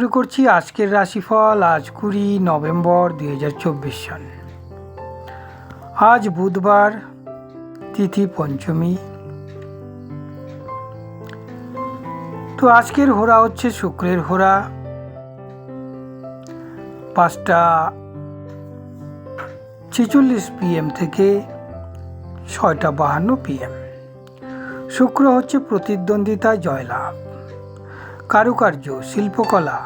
শুরু করছি আজকের রাশিফল। আজ 20 নভেম্বর 2024 সাল। আজ বুধবার, তিথি পঞ্চমী। তো আজকের হোরা হচ্ছে শুক্রের হোরা, 5টা 46 PM থেকে 6টা 52 PM। শুক্র হচ্ছে প্রতিদ্বন্দ্বিতা জয়লাভ, কারুকার্য, শিল্পকলা,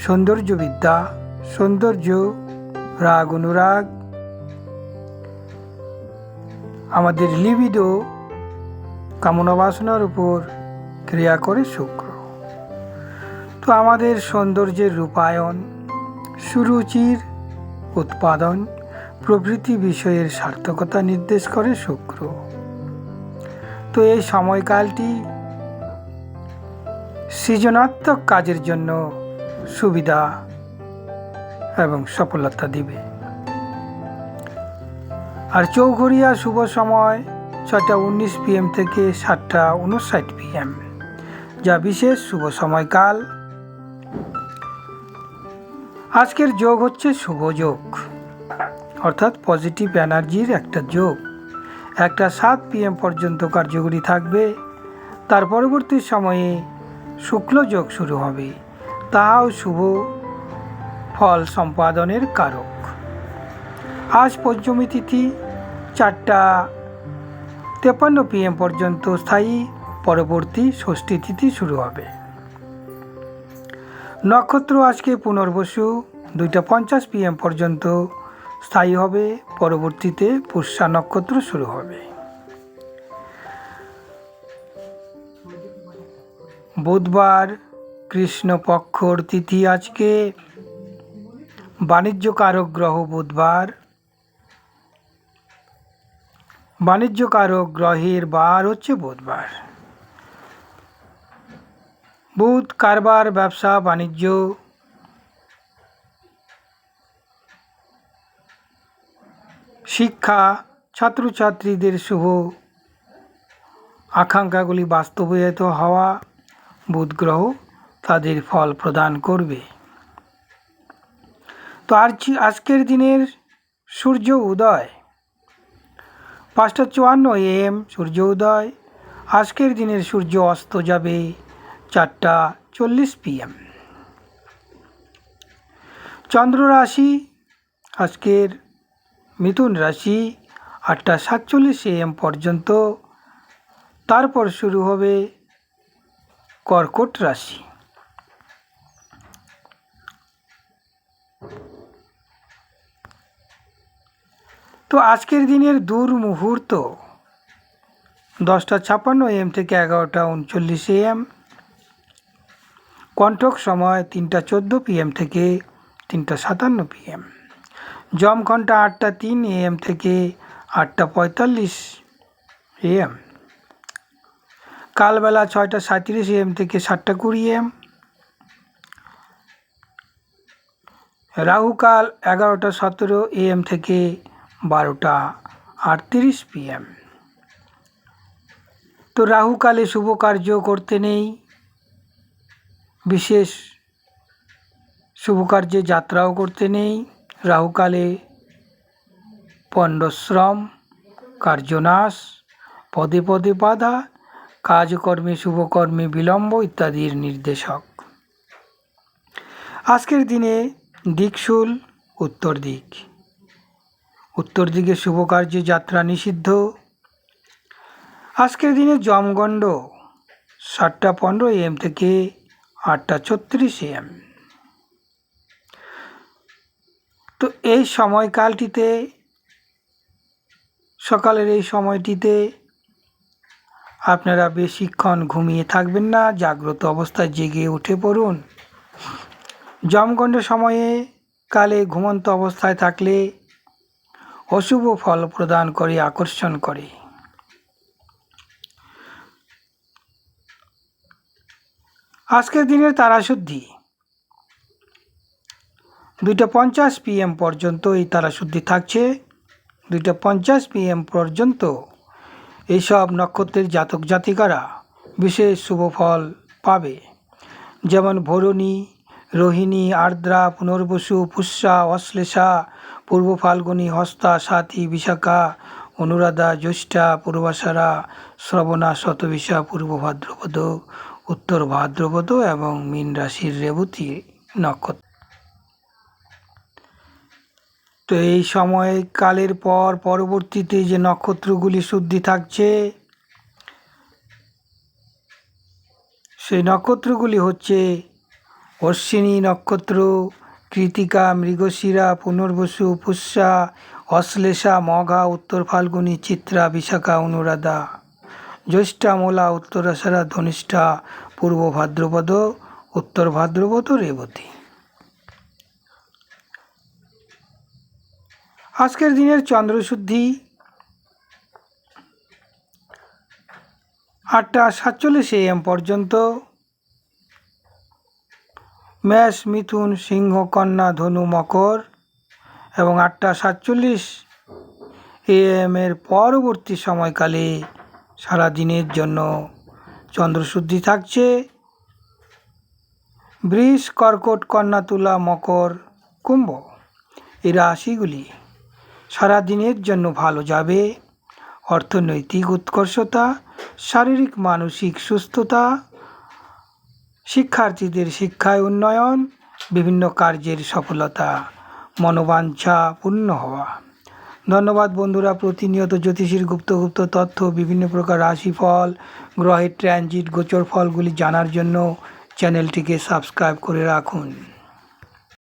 সৌন্দর্যবিদ্যা, সৌন্দর্য, রাগ অনুরাগ, আমাদের লিবিডো, কামনা বাসনার উপর ক্রিয়া করে শুক্র। তো আমাদের সৌন্দর্যের রূপায়ণ, সুরুচির উৎপাদন প্রভৃতি বিষয়ের সার্থকতা নির্দেশ করে শুক্র। তো এই সময়কালটি সৃজনাত্মক কাজের জন্য সুবিধা এবং সফলতা দিবে। আর চৌঘরিয়া শুভ সময় 6টা 19 PM থেকে 7টা 59 PM, যা বিশেষ শুভ সময়কাল। আজকের যোগ হচ্ছে শুভ যোগ, অর্থাৎ পজিটিভ এনার্জির একটা যোগ। 1টা 7 PM পর্যন্ত কার্যকরী থাকবে। তার পরবর্তী সময়ে শুক্ল যোগ শুরু হবে, তাহাও শুভ ফল সম্পাদনের কারক। আজ পঞ্চমী তিথি 4টা 53 PM পর্যন্ত স্থায়ী, পরবর্তী ষষ্ঠী তিথি শুরু হবে। নক্ষত্র আজকে পুনর্বসু 2টা 50 PM পর্যন্ত স্থায়ী হবে, পরবর্তীতে পুষ্যা নক্ষত্র শুরু হবে। বুধবার, কৃষ্ণপক্ষর তিথি আজকে। বাণিজ্যকারক গ্রহ বুধবার, বাণিজ্যকারক গ্রহের বার হচ্ছে বুধবার। বুধ কারবার, ব্যবসা, বাণিজ্য, শিক্ষা, ছাত্রছাত্রীদের শুভ আকাঙ্ক্ষাগুলি বাস্তবায়িত হওয়া, বুধ গ্রহ তাদের ফল প্রদান করবে। তো আজকের দিনের সূর্য উদয় 5টা 54 AM সূর্য উদয়। আজকের দিনের সূর্য অস্ত যাবে 4টা 40 PM। চন্দ্র রাশি আজকের মিথুন রাশি 8টা 47 AM পর্যন্ত, তারপর শুরু হবে কর্কট রাশি। তো আজকের দিনের দুর্মুহূর্ত 10টা 56 AM থেকে 11টা 39 AM। কণ্টক সময় 3টা 14 PM থেকে 3টা 57 PM। যমঘণ্টা 8টা 3 AM থেকে 8টা 45 AM। কালবেলা 6টা 37 AM থেকে 7টা 20 AM। রাহুকাল 11টা 17 AM থেকে 12টা 38 PM। তো রাহুকালে শুভ কার্য করতে নেই, বিশেষ শুভ কার্যে যাত্রাও করতে নেই। রাহুকালে পণ্ডশ্রম, কার্যনাশ, পদে পদে বাধা, কাজকর্মে শুভকর্মে বিলম্ব ইত্যাদির নির্দেশক। আজকের দিনে দিকশুল উত্তর দিক, উত্তর দিকে শুভ কার্যে যাত্রা নিষিদ্ধ। আজকের দিনে যমগণ্ড 7টা 15 AM থেকে 8টা 36 AM। তো এই সময়কালটিতে, সকালের এই সময়টিতে আপনারা বেশিক্ষণ ঘুমিয়ে থাকবেন না, জাগ্রত অবস্থায় জেগে উঠে পড়ুন। যমগণ্ড সময়ে কালে ঘুমন্ত অবস্থায় থাকলে অশুভ ফল প্রদান করে, আকর্ষণ করে। আজকের দিনের তারাশুদ্ধি 2টা 50 PM পর্যন্ত এই তারাশুদ্ধি থাকছে। 2টা 50 PM পর্যন্ত এইসব নক্ষত্রের জাতক জাতিকারা বিশেষ শুভ ফল পাবে। যেমন ভরণী, রোহিণী, আর্দ্রা, পুনর্বসু, পুষ্যা, অশ্লেষা, পূর্ব ফাল্গুনী, হস্তা, স্বাতী, বিশাখা, অনুরাধা, জ্যৈষ্ঠা, পূর্বাষাঢ়া, শ্রবণা, শতবিশা, পূর্ব ভাদ্রপদ, উত্তর ভাদ্রপদ এবং মীন রাশির রেবতী নক্ষত্র। তো এই সময়কালের পর পরবর্তীতে যে নক্ষত্রগুলি শুদ্ধি থাকছে সেই নক্ষত্রগুলি হচ্ছে অশ্বিনী নক্ষত্র, কৃতিকা, মৃগশিরা, পুনর্বসু, পুষ্যা, অশ্লেষা, মঘা, উত্তর ফাল্গুনী, চিত্রা, বিশাখা, অনুরাধা, জ্যৈষ্ঠা, মূলা, উত্তরাষাঢ়া, ধনিষ্ঠা, পূর্ব ভাদ্রপদ, উত্তর ভাদ্রপদ, রেবতী। আজকের দিনের চন্দ্রশুদ্ধি 8:47 AM পর্যন্ত। মেষ, মিথুন, সিংহ, কন্যা, ধনু, মকর এবং 8:47 AM এর পরবর্তী সময়কালে সারা দিনের জন্য চন্দ্রশুদ্ধি থাকছে বৃষ, কর্কট, কন্যা, তুলা, মকর, কুম্ভ। এই রাশিগুলি সারা দিনের জন্য ভালো যাবে। অর্থনৈতিক উৎকর্ষতা, শারীরিক মানসিক সুস্থতা, শিক্ষার্থীদের শিক্ষায় উন্নয়ন, বিভিন্ন কার্যের সফলতা, মনোবাঞ্ছা পূর্ণ হওয়া। ধন্যবাদ বন্ধুরা। প্রতিনিয়ত জ্যোতিষীর গুপ্ত তথ্য, বিভিন্ন প্রকার রাশিফল, গ্রহের ট্রানজিট, গোচর ফলগুলি জানার জন্য চ্যানেলটিকে সাবস্ক্রাইব করে রাখুন।